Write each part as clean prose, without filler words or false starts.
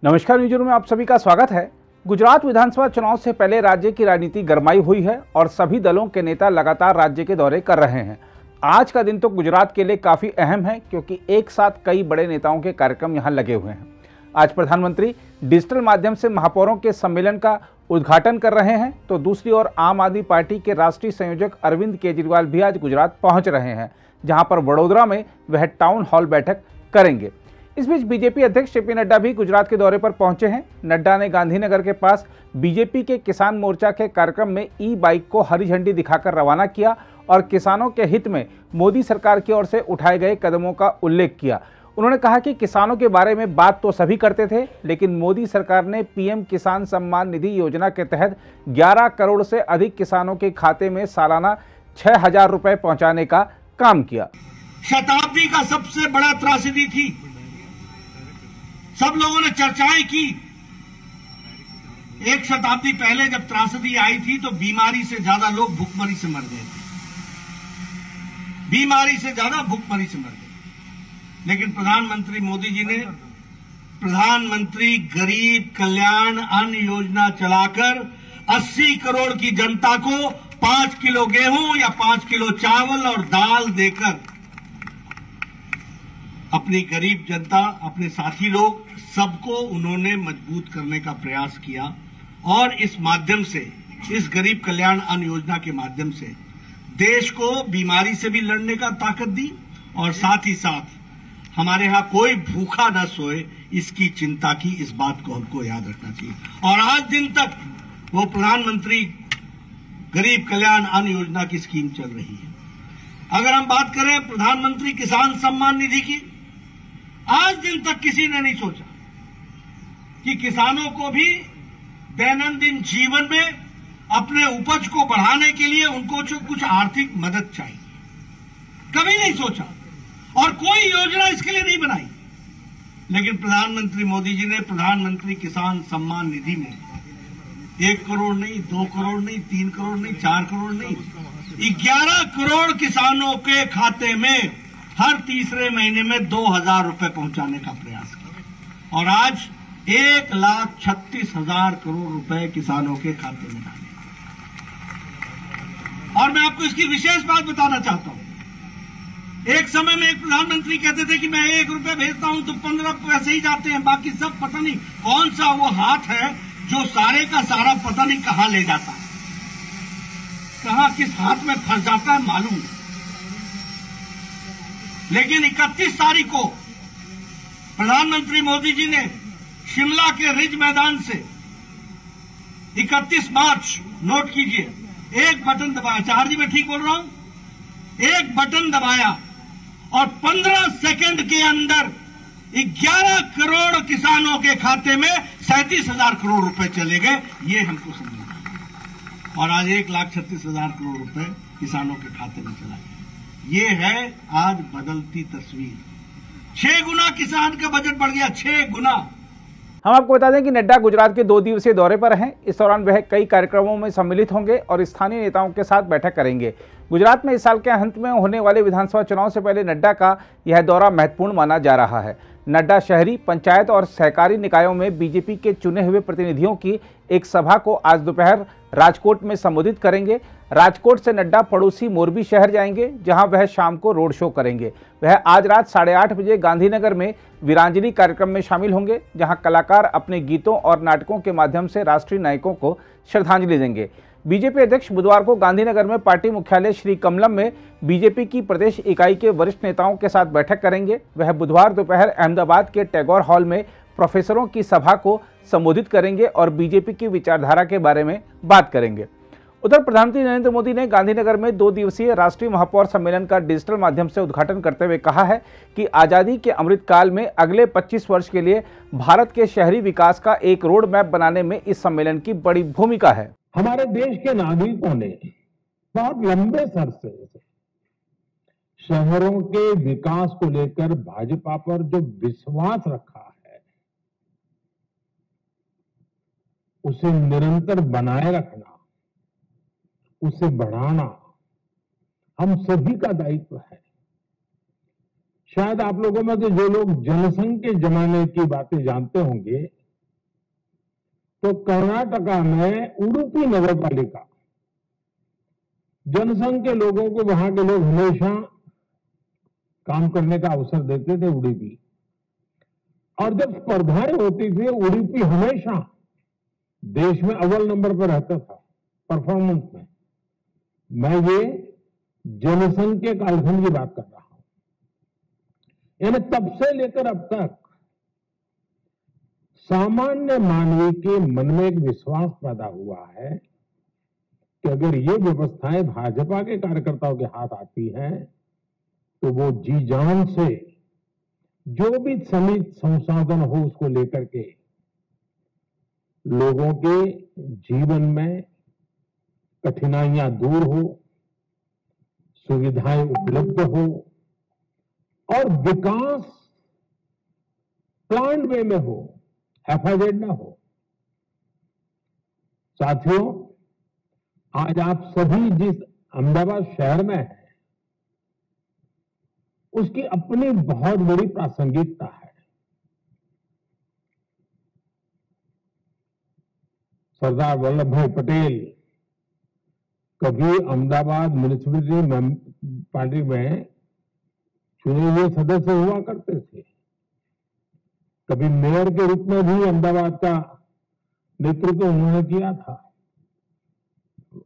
नमस्कार न्यूज़ में आप सभी का स्वागत है। गुजरात विधानसभा चुनाव से पहले राज्य की राजनीति गरमाई हुई है और सभी दलों के नेता लगातार राज्य के दौरे कर रहे हैं। आज का दिन तो गुजरात के लिए काफी अहम है क्योंकि एक साथ कई बड़े नेताओं के कार्यक्रम यहां लगे हुए हैं। आज प्रधानमंत्री डिजिटल माध्यम से महापौरों के सम्मेलन का उद्घाटन कर रहे हैं, तो दूसरी ओर आम आदमी पार्टी के राष्ट्रीय संयोजक अरविंद केजरीवाल भी आज गुजरात पहुंच रहे हैं, जहां पर वडोदरा में वह टाउन हॉल बैठक करेंगे। इस बीच बीजेपी अध्यक्ष जेपी नड्डा भी गुजरात के दौरे पर पहुंचे हैं। नड्डा ने गांधीनगर के पास बीजेपी के किसान मोर्चा के कार्यक्रम में ई बाइक को हरी झंडी दिखाकर रवाना किया और किसानों के हित में मोदी सरकार की ओर से उठाए गए कदमों का उल्लेख किया। उन्होंने कहा कि किसानों के बारे में बात तो सभी करते थे, लेकिन मोदी सरकार ने पीएम किसान सम्मान निधि योजना के तहत 11 करोड़ से अधिक किसानों के खाते में सालाना 6,000 रुपए पहुंचाने का काम किया। शताब्दी का सबसे बड़ा त्रासदी थी, सब लोगों ने चर्चाएं की। एक शताब्दी पहले जब त्रासदी आई थी तो बीमारी से ज्यादा लोग भूखमरी से मर गए थे, बीमारी से ज्यादा भूखमरी से मर गए। लेकिन प्रधानमंत्री मोदी जी ने प्रधानमंत्री गरीब कल्याण अन्न योजना चलाकर 80 करोड़ की जनता को 5 किलो गेहूं या 5 किलो चावल और दाल देकर अपनी गरीब जनता, अपने साथी लोग, सबको उन्होंने मजबूत करने का प्रयास किया और इस माध्यम से, इस गरीब कल्याण अन्न योजना के माध्यम से देश को बीमारी से भी लड़ने का ताकत दी और साथ ही साथ हमारे यहां कोई भूखा न सोए इसकी चिंता की। इस बात को हमको याद रखना चाहिए और आज दिन तक वो प्रधानमंत्री गरीब कल्याण अन्न योजना की स्कीम चल रही है। अगर हम बात करें प्रधानमंत्री किसान सम्मान निधि की, आज दिन तक किसी ने नहीं सोचा कि किसानों को भी दैनंदिन जीवन में अपने उपज को बढ़ाने के लिए उनको जो कुछ आर्थिक मदद चाहिए, कभी नहीं सोचा और कोई योजना इसके लिए नहीं बनाई। लेकिन प्रधानमंत्री मोदी जी ने प्रधानमंत्री किसान सम्मान निधि में 1 करोड़ नहीं, 2 करोड़ नहीं, 3 करोड़ नहीं, 4 करोड़ नहीं, 11 करोड़ किसानों के खाते में हर तीसरे महीने में 2,000 रुपए पहुंचाने का प्रयास किया और आज 1,36,000 करोड़ रुपए किसानों के खाते में डाले। और मैं आपको इसकी विशेष बात बताना चाहता हूं। एक समय में एक प्रधानमंत्री कहते थे कि मैं 1 रुपया भेजता हूं तो 15 पैसे ही जाते हैं, बाकी सब पता नहीं कौन सा वो हाथ है जो सारे का सारा पता नहीं कहां ले जाता है, कहां किस हाथ में फंस जाता है मालूम नहीं। लेकिन 31 तारीख को प्रधानमंत्री मोदी जी ने शिमला के रिज मैदान से 31 मार्च, नोट कीजिए, एक बटन दबाया, चार जी मैं ठीक बोल रहा हूं, एक बटन दबाया और 15 सेकंड के अंदर 11 करोड़ किसानों के खाते में 37,000 करोड़ रुपए चले गए। ये हमको समझना और आज 1,36,000 करोड़ रुपए किसानों के खाते में चला गया। ये है आज बदलती तस्वीर। 6 गुना किसान का बजट बढ़ गया, 6 गुना। हम आपको बता दें कि नड्डा गुजरात के 2 दिवसीय दौरे पर हैं। इस दौरान वह कई कार्यक्रमों में सम्मिलित होंगे और स्थानीय नेताओं के साथ बैठक करेंगे। गुजरात में इस साल के अंत में होने वाले विधानसभा चुनाव से पहले नड्डा का यह दौरा महत्वपूर्ण माना जा रहा है। नड्डा शहरी, पंचायत और सहकारी निकायों में बीजेपी के चुने हुए प्रतिनिधियों की एक सभा को आज दोपहर राजकोट में संबोधित करेंगे। राजकोट से नड्डा पड़ोसी मोरबी शहर जाएंगे, जहां वह शाम को रोड शो करेंगे। वह आज रात 8:30 बजे गांधीनगर में वीरांजलि कार्यक्रम में शामिल होंगे, जहां कलाकार अपने गीतों और नाटकों के माध्यम से राष्ट्रीय नायकों को श्रद्धांजलि देंगे। बीजेपी अध्यक्ष बुधवार को गांधीनगर में पार्टी मुख्यालय श्री कमलम में बीजेपी की प्रदेश इकाई के वरिष्ठ नेताओं के साथ बैठक करेंगे। वह बुधवार दोपहर अहमदाबाद के टैगोर हॉल में प्रोफेसरों की सभा को संबोधित करेंगे और बीजेपी की विचारधारा के बारे में बात करेंगे। उधर प्रधानमंत्री नरेंद्र मोदी ने गांधीनगर में 2 दिवसीय राष्ट्रीय महापौर सम्मेलन का डिजिटल माध्यम से उद्घाटन करते हुए कहा है कि आजादी के अमृत काल में अगले 25 वर्ष के लिए भारत के शहरी विकास का एक रोड मैप बनाने में इस सम्मेलन की बड़ी भूमिका है। हमारे देश के नागरिकों ने बहुत लंबे सर से शहरों के विकास को लेकर भाजपा पर जो विश्वास रखा है, उसे निरंतर बनाए रखना, उसे बढ़ाना हम सभी का दायित्व है। शायद आप लोगों में तो जो लोग जनसंघ के जमाने की बातें जानते होंगे, तो कर्नाटका में उडुपी नगर पालिका, जनसंघ के लोगों को वहां के लोग हमेशा काम करने का अवसर देते थे उडुपी, और जब स्पर्धाएं होती थी उडुपी हमेशा देश में अव्वल नंबर पर रहता था परफॉर्मेंस में। मैं ये जनसंघ के कालखंड की बात कर रहा हूं। यानी तब से लेकर अब तक सामान्य मानवी के मन में एक विश्वास पैदा हुआ है कि अगर ये व्यवस्थाएं भाजपा के कार्यकर्ताओं के हाथ आती हैं तो वो जी जान से जो भी सीमित संसाधन हो उसको लेकर के लोगों के जीवन में कठिनाइयां दूर हो, सुविधाएं उपलब्ध हो और विकास प्लान वे में हो, एफआईजेड ना हो। साथियों, आज आप सभी जिस अहमदाबाद शहर में हैं उसकी अपनी बहुत बड़ी प्रासंगिकता है। सरदार वल्लभ भाई पटेल कभी अहमदाबाद म्युनिसिपैलिटी पार्टी में चुने हुए सदस्य हुआ करते थे, कभी मेयर के रूप में भी अहमदाबाद का नेतृत्व उन्होंने किया था,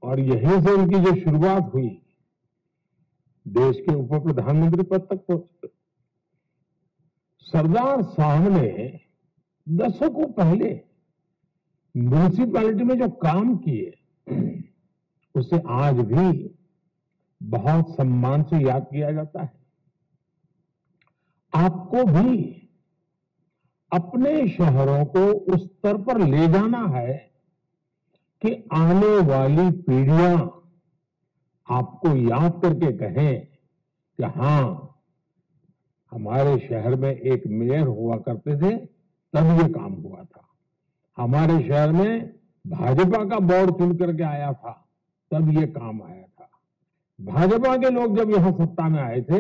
और यहीं से उनकी जो शुरुआत हुई देश के उप प्रधानमंत्री पद तक पहुंचे। सरदार साहब ने दशकों पहले म्युनिसिपैलिटी में जो काम किए उसे आज भी बहुत सम्मान से याद किया जाता है। आपको भी अपने शहरों को उस स्तर पर ले जाना है कि आने वाली पीढ़ियां आपको याद करके कहें कि हाँ, हमारे शहर में एक मेयर हुआ करते थे तब ये काम हुआ था, हमारे शहर में भाजपा का बोर्ड चुन करके आया था तब ये काम आया था, भाजपा के लोग जब यहां सत्ता में आए थे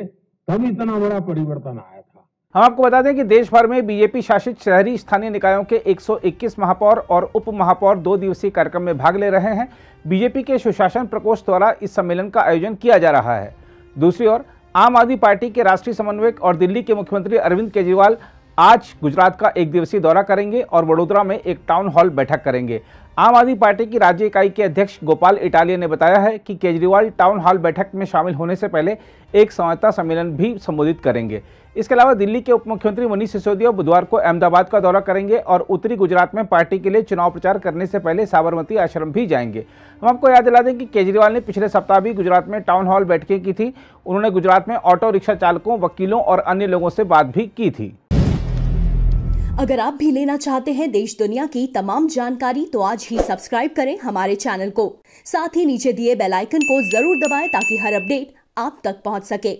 तब इतना बड़ा परिवर्तन आया था। हम आपको बता दें कि देश भर में बीजेपी शासित शहरी स्थानीय निकायों के 121 महापौर और उप महापौर 2 दिवसीय कार्यक्रम में भाग ले रहे हैं। बीजेपी के सुशासन प्रकोष्ठ द्वारा इस सम्मेलन का आयोजन किया जा रहा है। दूसरी ओर आम आदमी पार्टी के राष्ट्रीय समन्वयक और दिल्ली के मुख्यमंत्री अरविंद केजरीवाल आज गुजरात का 1 दिवसीय दौरा करेंगे और वडोदरा में एक टाउन हॉल बैठक करेंगे। आम आदमी पार्टी की राज्य इकाई के अध्यक्ष गोपाल इटालिया ने बताया है कि केजरीवाल टाउन हॉल बैठक में शामिल होने से पहले एक संवाददाता सम्मेलन भी संबोधित करेंगे। इसके अलावा दिल्ली के उप मुख्यमंत्री मनीष सिसोदिया बुधवार को अहमदाबाद का दौरा करेंगे और उत्तरी गुजरात में पार्टी के लिए चुनाव प्रचार करने से पहले साबरमती आश्रम भी जाएंगे। हम आपको याद दिला दें कि केजरीवाल ने पिछले सप्ताह भी गुजरात में टाउन हॉल बैठकें की थी। उन्होंने गुजरात में ऑटो रिक्शा चालकों, वकीलों और अन्य लोगों से बात भी की थी। अगर आप भी लेना चाहते हैं देश दुनिया की तमाम जानकारी तो आज ही सब्सक्राइब करें हमारे चैनल को। साथ ही नीचे दिए बेल आइकन को जरूर दबाएं ताकि हर अपडेट आप तक पहुंच सके।